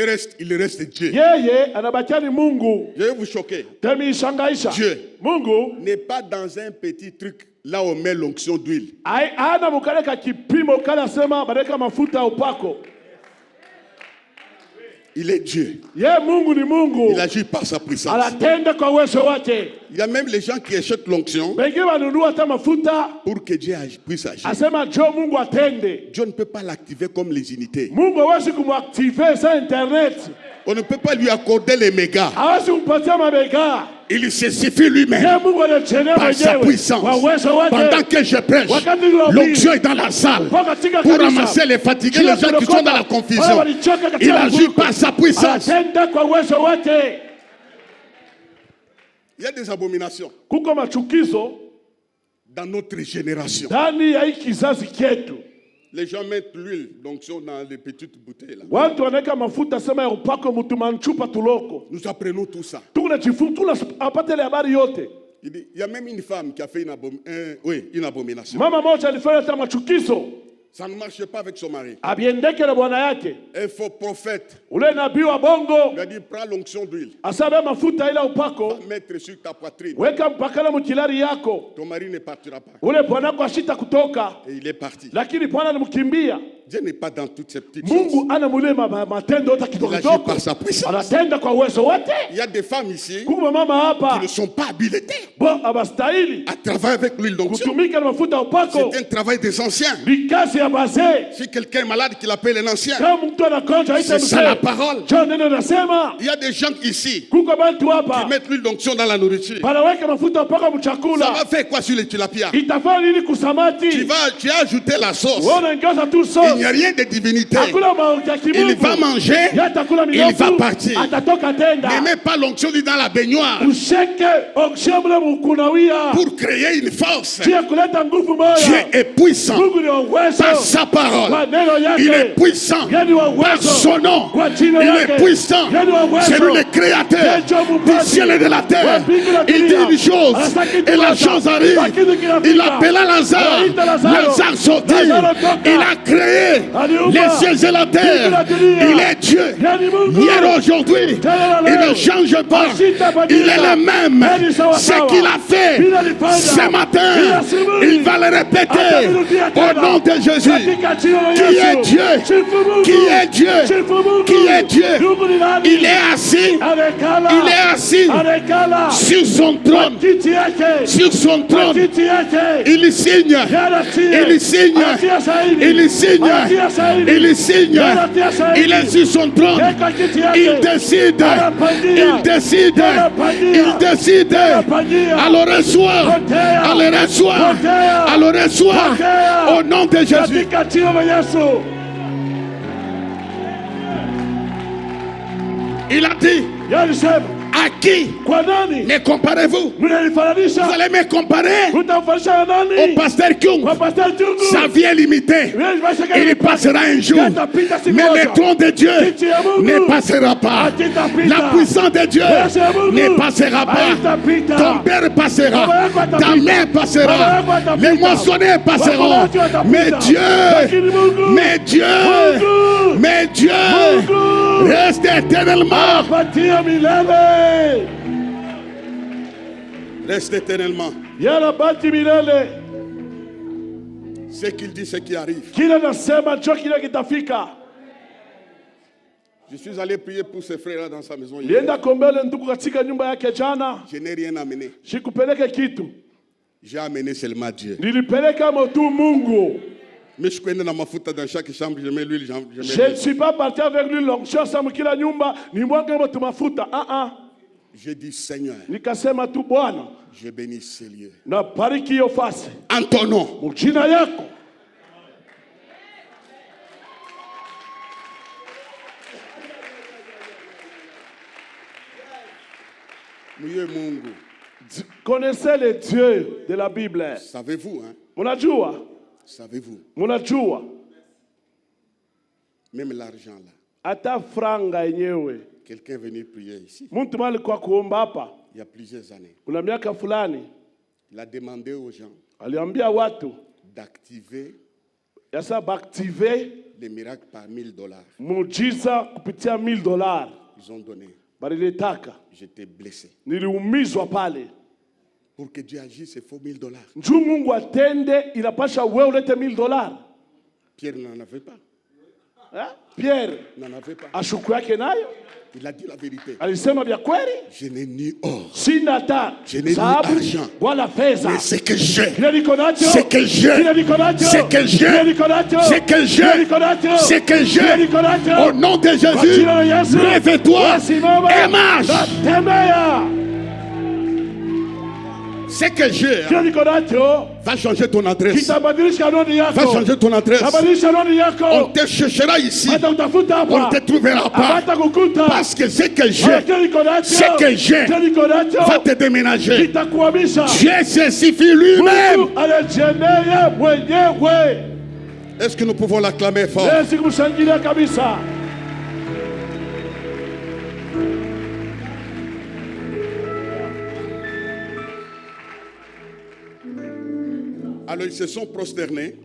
reste Dieu. Yeye anabakia ni Mungu. Je vais vous choquer. Temishangaisha. Dieu Mungu n'est pas dans un petit truc là où on met l'onction d'huile. ana mukaleka kipimo kala sema badeka mafuta ya upako. Il est Dieu. Ye Mungu ni Mungu. Il agit par sa puissance. Anatenda kwa uwezo wake. Il y a même les gens qui achètent l'onction Wengine wanunua hata mafuta pour que Dieu puisse agir. asema jo Mungu atende. Dieu ne peut pas l'activer comme les unités. Mungu hawezi kumactive sa internet. On ne peut pas lui accorder les mégas. Hawezi kumpatia mabega. Il se suffit lui-même Ye Mungu anachenea par sa mwenyewe puissance. kwa uwezo wake. Pendant que je prêche, Wakati tunahubiri, l'onction est dans la salle kwa katika pour kanisa, ramasser les fatigués, kila les gens qui sont dans la tunakopa, confusion. wale walichoka katika Il agit mvurugo. par sa puissance. Anatenda kwa uwezo wake. Il y a des abominations Kuko machukizo dans notre génération. ndani ya hii kizazi chetu. Les gens mettent l'huile d'onction dans les petites bouteilles. Là. Watu wanaweka mafuta sema ya upako mutumanchupa tuloko. Nous apprenons tout ça. Tunapata ile habari yote. Il y a même une femme qui a fait une abomination. Mama moja alifanya hata machukizo. Ça ne marche pas avec son mari. Abiendeke na bwana yake. Un faux prophète Ule nabii wa bongo lui a dit prends l'onction d'huile, asabe mafuta ile upako, va mettre sur ta poitrine. weka mpakala mukilari yako. Ton mari ne partira pas. Ule bwana wako ashita kutoka, Et il est parti. lakini bwana alimkimbia. Dieu n'est pas dans toutes ces petites choses. Mungu ana mule matendo yote Il kidogo agit kidogo. par sa puissance. Anatenda kwa uwezo wote. Il y a des femmes ici Kuko mama qui hapa ne sont pas habilitées bo abastahili à travailler avec l'huile d'onction. kutumika na mafuta ya upako. C'est un travail des anciens. Ni kazi ya bazee. Si quelqu'un est malade, qu'il appelle un ancien. Kama mtu anakonja aita C'est ça la mzee. parole. John neno nasema Il y a des gens ici kuko bantu qui hapa mettent l'huile d'onction dans la nourriture. wanaweka mafuta mpaka Ça mchakula. va faire quoi sur les tilapias? Itafanya nini kusamati? Tu as ajouté la sauce. Unaongeza tu Il sauce. n'y a rien de divinité. Hakuna maonja Il kimungu. va manger, Yeye atakula il va minofu. partir. Atatoka Ne tenda. mets pas l'onction dans la baignoire Usheke okshamla mkunawia. pour créer une force. Tia kuleta nguvu moya. Dieu est puissant Mungu ni wa uwezo. par sa parole. Kwa neno yake. Il est puissant Yeye ni wa par uwezo. son nom. Kwa jina Il lake. est puissant. Yeye ni wa uwezo. C'est lui le créateur Yeye ndio du muumbaji. ciel et de la terre. Wa mbingu na Il dit dunia. une chose Anataka kitu et la moja. chose arrive. Lakini kinafika. Il appela Lazare. Anaita Lazaro. Lazare sortit. Lazaro toka. Il a créé Aliumba. les cieux et la terre. Mbingu na dunia. Il est Dieu. Yeye ni Mungu. Hier, aujourd'hui, Tena il leo. ne change pas. Hasitabadilika. Il est le même. Yeye ni sawa Ce sawa. qu'il a fait Bila alifanya. ce matin, Bila asubuhi. il va le répéter Atarudia au tena. nom de Jésus. Katika jina la Qui est Yesu. Dieu? Sifu Mungu. Qui est Dieu? Sifu Mungu. Qui est Dieu? Mungu ni nani? Il est assis. Amekala. Il est assis Amekala. sur son trône. Kiti yake. Sur son trône. Kiti yake. Il signe. Yeye anatia. Il signe. Anatia saini. Il signe. il signe, il est sur son trône, il décide, il décide, il décide. Alors reçois, alors reçois, alors reçois, au nom de Jésus. Il a dit, à qui me comparez-vous? Vous allez me comparer au pasteur Kyung. Sa vie est limitée. Il passera un jour. Mais le trône de Dieu ne passera pas. La puissance de Dieu ne passera pas. Ton père passera. Ta mère passera. Les moissonneurs passeront. Mais Dieu reste éternellement. Reste éternellement. Ce qu'il dit, ce qui arrive. Je suis allé prier pour ce frère-là dans sa maison hier. Je n'ai rien amené. J'ai amené seulement Dieu. Mais je connais dans ma foute dans chaque chambre, je mets l'huile. Je ne suis pas parti avec l'huile. Je dis Seigneur, je bénis ces lieux. En ton nom. Connaissez les dieux de la Bible. Savez-vous, hein? Savez-vous? Même l'argent là. Ata franga yenyewe. Quelqu'un est venu prier ici. Mtu mali kwa kuomba hapa. Il y a plusieurs années. Kuna miaka fulani. Il a demandé aux gens. Aliambia watu. D'activer. Yasa baaktiver. Les miracles par $1000. Muujiza kupitia $1000. Ils ont donné. Balilitaka. J'étais blessé. Niliumizwa pale. Pour que Dieu agisse, il faut $1000. Njoo Mungu atende, inapasha wewe ulete $1000. Pierre n'en avait pas. Hein? Pierre n'en avait pas. Ashuku yake nayo. Il a dit la vérité. Alisema vya kweli. Je n'ai ni or. Sina hata. Je n'ai ni argent. Wala fedha. Mais ce que j'ai. Ce que j'ai. Ce que j'ai. Ce que j'ai. Ce que j'ai. Au nom de Jésus. Lève-toi et marche. Ce que j'ai va changer ton adresse. Va changer ton adresse. On te cherchera ici. On ne te trouvera pas. Parce que ce que j'ai va te déménager. Dieu se suffit lui-même. Est-ce que nous pouvons l'acclamer fort? Alors ils se sont prosternés.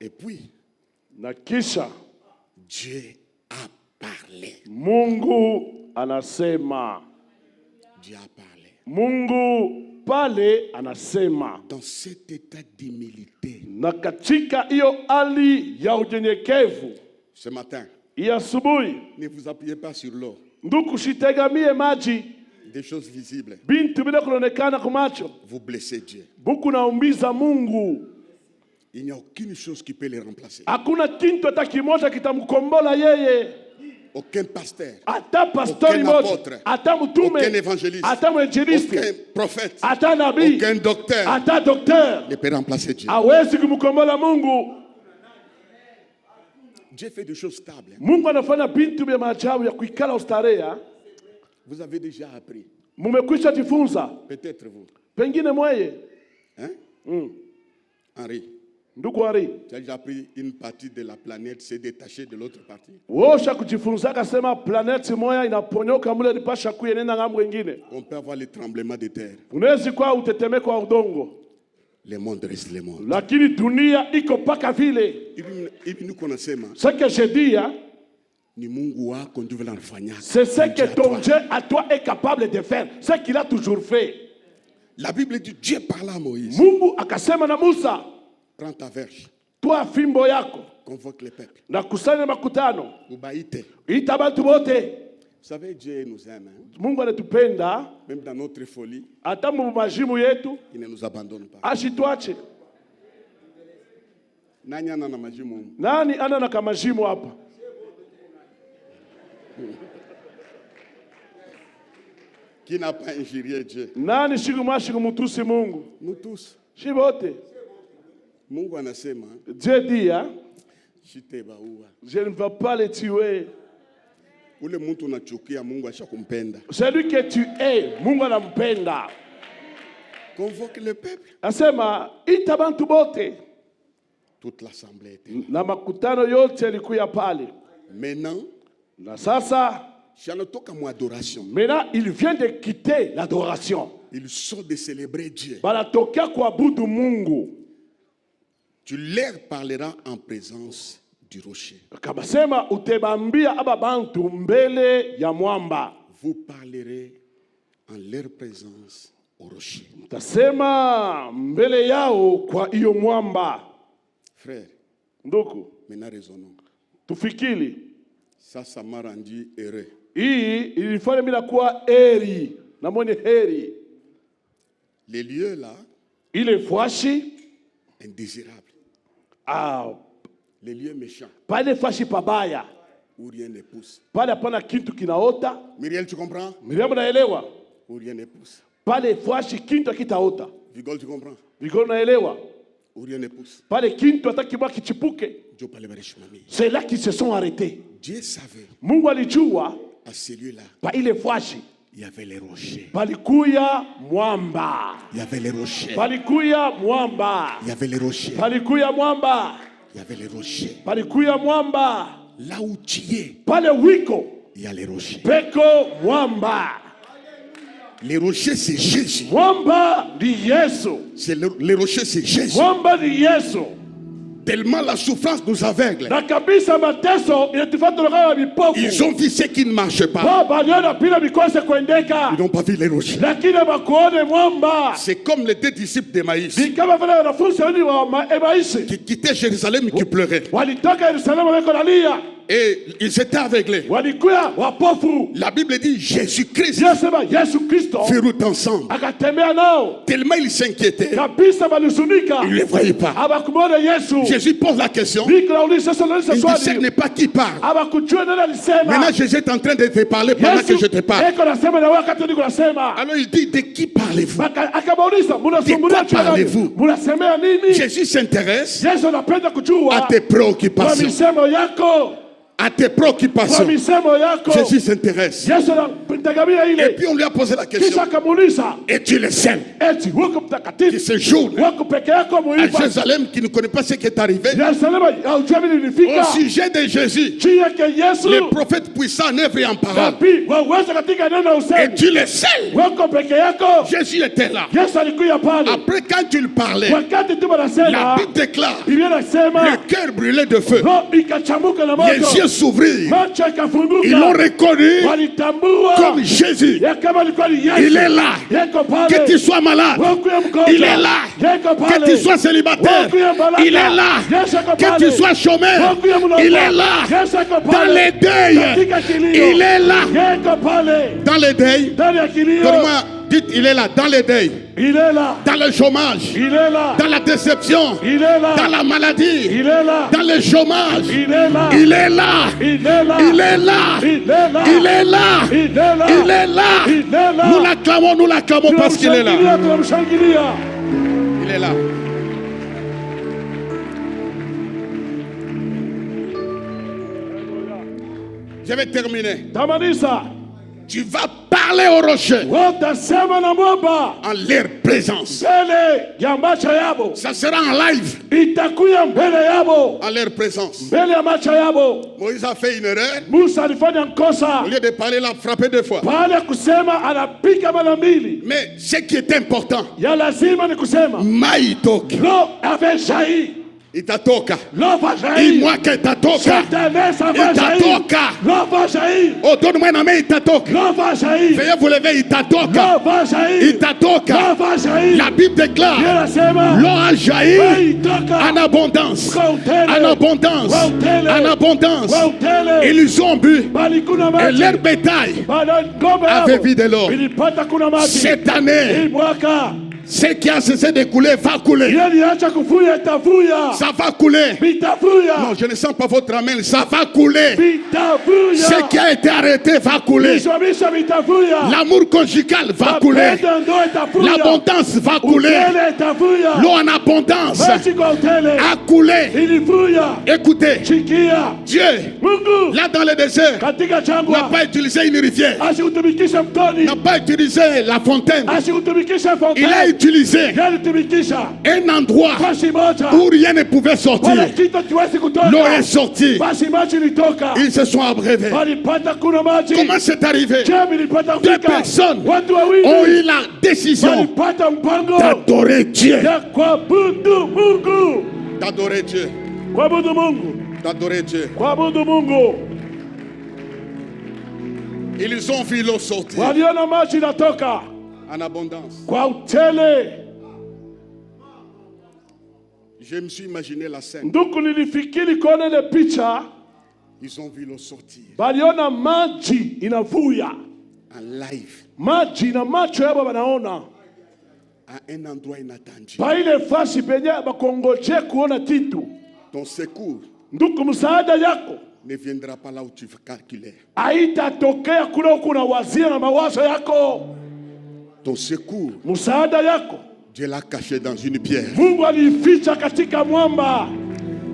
Et puis, Dieu a parlé. Mungu anasema. Dieu a parlé. Mungu pale anasema. Dans cet état d'humilité. Na katika hiyo hali ya unyenyekevu. Ce matin. Asubuhi. Ne vous appuyez pas sur l'eau. Ndugu shitegamie maji. Des choses visibles. Bintu bila kuonekana kwa macho. Vous blessez Dieu. Buku naumbiza Mungu. Il n'y a aucune chose qui peut les remplacer. Hakuna kitu hata kimoja kitamkombola yeye. Aucun pasteur. Hata pastori moja. Hata mtume. Aucun évangéliste. Hata mwinjilisti. Aucun prophète. Hata nabii. Aucun docteur. Hata docteur. Ne peut remplacer Dieu. Hawezi kumkombola Mungu. Dieu fait des choses stables. Mungu anafanya bintu vya maajabu ya kuikala ustarehe. Vous avez déjà appris. Mumekwisha jifunza. Peut-être vous. Pengine mweye. Hein? Henri. Ndugu Henri. Tu as déjà appris une partie de la planète s'est détachée de l'autre partie. Wosha kujifunza kasema planeti moja inaponyoka mule lipasha kuyenena ngambo nyingine. On peut avoir les tremblements de terre. Unaweza kwa utetemeko wa udongo. Le monde reste le monde. Lakini dunia iko paka vile. Hivi niko nasema. Ce que je dis, ni Mungu wako ndio anafanya. C'est ce que ton Dieu à toi est capable de faire. Ce qu'il a toujours fait. La Bible dit Dieu parla à Moïse. Mungu akasema na Musa. Prends ta verge. Toi fimbo yako. Convoque le peuple. Na kusanya makutano. Ubaite. Ita bantu bote. Vous savez, Dieu nous aime. Mungu anatupenda. Même dans notre folie. Hata mu majimu yetu. Il ne nous abandonne pas. Ashituache. Nani ana na majimu? Nani ana na kamajimu hapa? Qui n'a pas injurié Dieu? Nani shiku mutusi Mungu? Nous tous. Shibote. Mungu anasema, Dieu dit, hein? Je ne veux pas les tuer. Ule mtu unachukia Mungu ashakumpenda. Celui que tu es, Mungu anampenda. Convoque le peuple. Asema ita bantu bote. Toute l'assemblée était. Na makutano yote yalikuwa pale. Maintenant, na sasa Chanatoka mu adoration. Maintenant, il vient de quitter l'adoration. Ils sont de célébrer Dieu. Banatoka kuabudu Mungu. Tu leur parleras en présence du rocher. Kabasema utebambia aba bantu mbele ya mwamba. Vous parlerez en leur présence au rocher. Tasema mbele yao kwa iyo mwamba. Frère, ndugu, maintenant raisonnons. Tufikiri. Ça m'a rendu heureux. Hii ilifanya mimi nakuwa heri, na mwenye heri. Les lieux là, ile fashi indésirable. Les lieux méchants. Pale fashi pabaya. Où rien ne pousse. Pale hapana kitu kinaota. Miriam, tu comprends? Miriam naelewa. Où rien ne pousse. Pale fashi kitu kitaota. Vigol, tu comprends? Vigol naelewa. Où rien ne pousse. Pale kitu atakibwa kichipuke. C'est là qu'ils se sont arrêtés. Dieu savait. Mungu alijua à celui-là. Pa ile fashi. Il y avait les rochers. Palikuya mwamba. Il y avait les rochers. Palikuya mwamba. Il y avait les rochers. Palikuya mwamba. Il y avait les rochers. Palikuya mwamba. Là où tu es. Pale wiko. Il y a les rochers. Peko mwamba. Les rochers c'est Jésus. Mwamba di Yesu. Les rochers c'est Jésus. Mwamba di Yesu. Tellement la souffrance nous aveugle. Ils ont vu ce qui ne marche pas. Ils n'ont pas vu les rochers. C'est comme les deux disciples d'Emmaüs qui quittaient Jérusalem et qui pleuraient. Et ils étaient aveuglés. La Bible dit Jésus-Christ fait route ensemble. Tellement ils s'inquiétaient. Ils ne les voyaient pas. Jésus pose la question. Il dit ce n'est pas qui parle. Maintenant Jésus est en train de te parler pendant que je te parle. Alors il dit de qui parlez-vous? De quoi parlez-vous? Jésus s'intéresse à tes préoccupations. À tes préoccupations. Jésus s'intéresse. Et puis on lui a posé la question. Es-tu le seul qui séjourne à Jérusalem qui ne connaît pas ce qui est arrivé? Au sujet de Jésus, le prophète puissant en œuvre et en parole. Es-tu le seul? Jésus était là. Après quand tu le parlais, la Bible déclare le cœur brûlé de feu. Les yeux s'ouvrir. Ils l'ont reconnu comme Jésus. Il est là. Que tu sois malade, il est là. Que tu sois célibataire, il est là. Que tu sois chômeur, il est là. Dans les deuils, il est là. Dans les deuils, donne-moi, dites, il est là. Dans les deuils, il est là. Dans le chômage, il est là. Dans la déception, il est là. Dans la maladie, il est là. Dans le chômage, il est là. Il est là. Il est là. Il est là. Il est là. Il est là. Il est là. Nous l'acclamons parce qu'il est là. Il est là. Je vais terminer. Tu vas parler aux rochers en leur présence. Ça sera en live en leur présence. Moïse a fait une erreur. Au lieu de parler, il a frappé 2 fois. Mais ce qui est important, Maïtok, itatoka. Imwaka itatoka. Itatoka. Oh, donne-moi une main, itatoka. Veuillez vous lever, itatoka. Itatoka. La Bible déclare l'eau a jailli en abondance. En abondance. En abondance. Ils ont bu. Et leur bétail avait vu de l'eau. Cette année, Ce qui a cessé de couler va couler. Ça va couler. Non, je ne sens pas votre amen. Ça va couler. Ce qui a été arrêté va couler. L'amour conjugal va couler. L'abondance va couler. L'eau en abondance a coulé. Écoutez, Dieu, là dans le désert, n'a pas utilisé une rivière, n'a pas utilisé la fontaine. Il a utilisé un endroit où rien ne pouvait sortir. L'eau est sortie. Ils se sont abreuvés. Comment c'est arrivé? Deux personnes ont eu la décision d'adorer Dieu. D'adorer Dieu. D'adorer Dieu. Ils ont vu l'eau sortir en abondance. Je me suis imaginé la scène. Ils ont vu l'eau sortir en live à un endroit inattendu. Ton secours ne viendra pas là où tu veux calculer. Ton secours, Dieu l'a caché dans une pierre.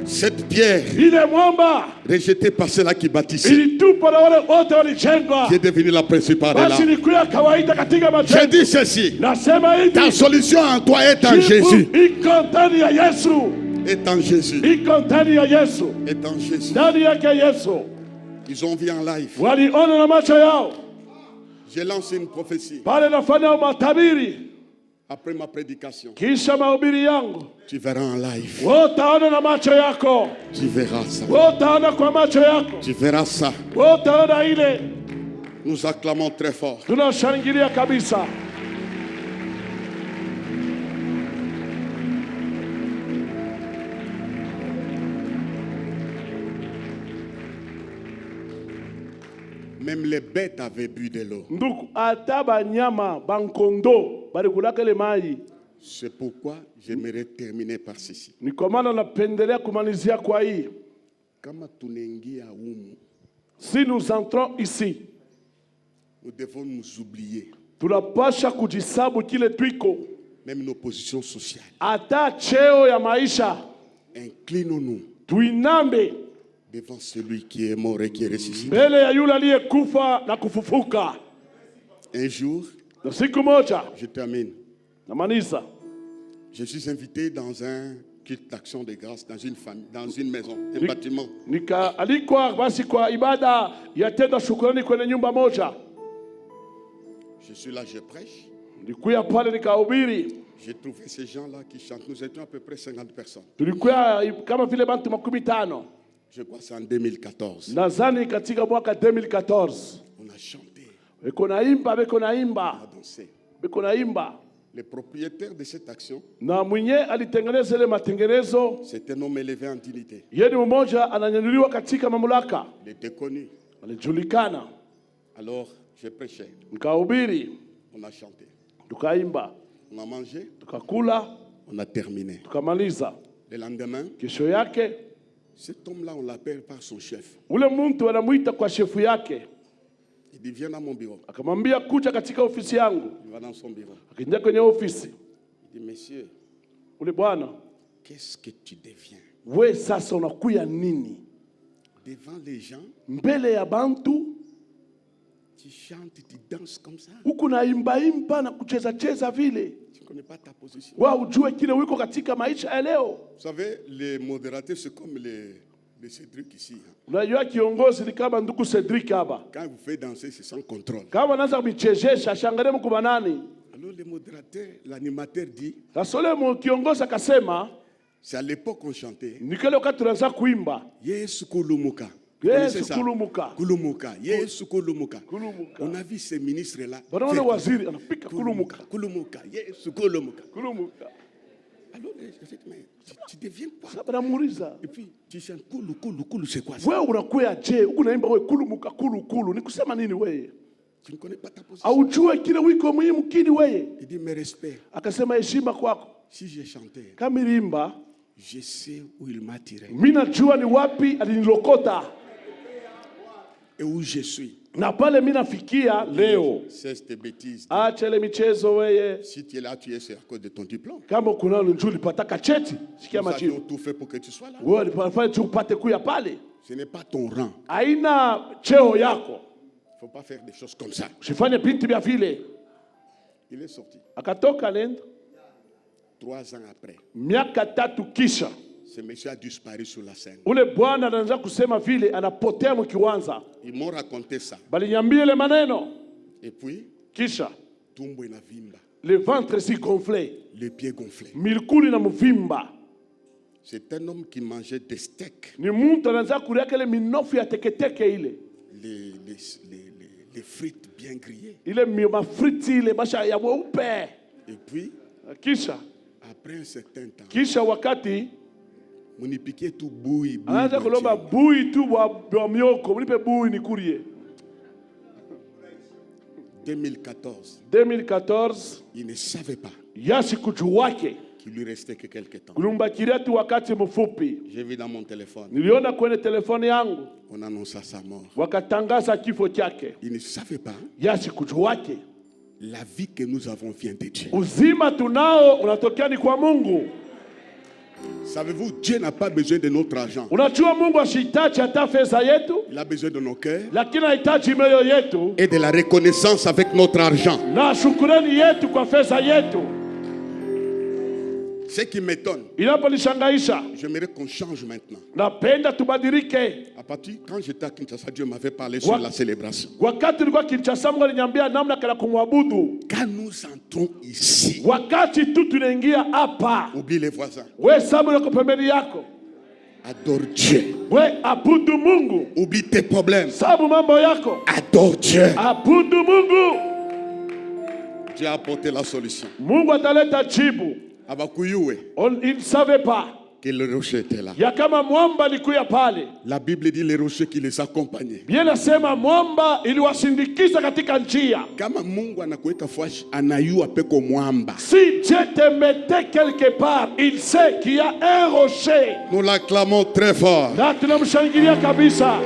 Cette pierre, rejetée par ceux-là qui bâtissaient, qui est devenue la principale là. Je dis ceci, ta solution en toi est en Jésus. Est en Jésus. Est en Jésus. Ils ont vu en live. Je lance une prophétie. Après ma prédication, tu verras en live. Tu verras ça. Tu verras ça. Nous acclamons très fort. Même les bêtes avaient bu de l'eau. C'est pourquoi j'aimerais terminer par ceci. Si nous entrons ici, nous devons nous oublier. Même nos positions sociales. Inclinons-nous devant celui qui est mort et qui est ressuscité. Un jour, je termine. Je suis invité dans un culte d'action de grâce, dans une famille, dans une maison, un bâtiment. Je suis là, je prêche. J'ai trouvé ces gens-là qui chantent. Nous étions à peu près 50 personnes. Je crois que c'est en 2014. On a chanté. On a dansé. Le propriétaire de cette action, c'est un homme élevé en dignité. Il était connu. Alors, j'ai prêché. On a chanté. On a mangé. On a terminé. Le lendemain, cet homme-là, on l'appelle par son chef. Il dit, viens dans mon bureau. Il va dans son bureau. Il dit, monsieur, qu'est-ce que tu deviens? Devant les gens, tu chantes, tu danses comme ça. Tu ne connais pas ta position. Vous savez, les modérateurs, c'est comme les Cédric ici. Quand vous faites danser, c'est sans contrôle. Alors le modérateur, l'animateur dit, c'est à l'époque qu'on chantait. Yesu kulumuka. Yesu kulumuka. Kulumuka. Yesu kulumuka. On a vu ces ministres-là. Kulumuka. Kulumuka. Yesu kulumuka. Alors, mais tu deviens quoi? Et puis, tu chantes kulu, kulu, kulu, c'est quoi ça? Tu ne connais pas ta position. Aujue kile wiko muhimu kini weye. Il dit mes respects. Akasema heshima kwako. Si j'ai chanté, Kama nilimba, je sais où il m'a tiré. mimi najua ni wapi alinilokota. Et où je suis. Na pale mimi nafikia leo. Cesse tes bêtises. Acha ile michezo weye. Si tu es là, tu es c'est à cause de ton diplôme. Kama kuna njuli pataka cheti, sikia Nous machivu. avions tout fait pour que tu sois là. Wewe ulifanya tu upate kuya pale. Ce n'est pas ton rang. Haina cheo yako. Il ne faut pas faire des choses comme ça. Usifanye binti vya vile. Il est sorti. Akatoka nenda. 3 ans après, Miaka 3 kisha. ce monsieur a disparu sur la scène. Ule bwana anaanza kusema vile anapotea mkiwanza. Ils m'ont raconté ça. Bali niambie ile maneno. Et puis, Kisha tumbo inavimba, le ventre si gonflé. les pieds gonflés. Milkuli na mvimba. C'est un homme qui mangeait des steaks, Ni mtu anaanza kulia kile minofu ya teketeke ile. les frites bien grillées. Ile mafriti ile basha ya weupe. Et puis, Kisha après un certain temps, Kisha wakati mon piqué tout bouille. anaanza kulomba bui tu wa mioko, mlipe bui nikurie. 2014 il ne savait pas yasi kujuwake qu'il lui restait que quelques temps. kulumbakiria tu wakati mfupi. J'ai vu dans mon téléphone, Niliona kwenye telefoni yangu on annonça sa mort. wakatangaza kifo chake. Il ne savait pas Yasi kujuwake la vie que nous avons vient de Dieu. uzima tunao unatokea ni kwa Mungu. Savez-vous, Dieu n'a pas besoin de notre argent. Unajua Mungu ashitaji hata fedha yetu, Il a besoin de nos cœurs lakini anahitaji mioyo yetu et de la reconnaissance avec notre argent. na shukrani yetu kwa fedha yetu. Ce qui m'étonne, Inaponishangaisha, j'aimerais qu'on change maintenant. napenda tubadilike. À partir quand j'étais à Kinshasa, Dieu m'avait parlé sur la célébration. Wakati nilikuwa Kinshasa, Mungu aliniambia namna kana kumwabudu. Quand nous entrons ici, Wakati tu tunaingia hapa, oublie les voisins. we sababu yako pembeni yako, Adore Dieu. we abudu Mungu. Oublie tes problèmes. Sababu mambo yako, Adore Dieu. abudu Mungu. Dieu a apporté la solution. Mungu ataleta jibu. Abakuyuwe, Il ne savait pas que le rocher était là. ya kama mwamba alikuya pale. La Bible dit les rochers qui les accompagnaient. Bien nasema mwamba iliwasindikiza katika njia. Kama Mungu anakuweka fashi, anayua peko mwamba. Si Dieu te mettait quelque part, il sait qu'il y a un rocher. Nous l'acclamons très fort. Na tunamshangilia kabisa.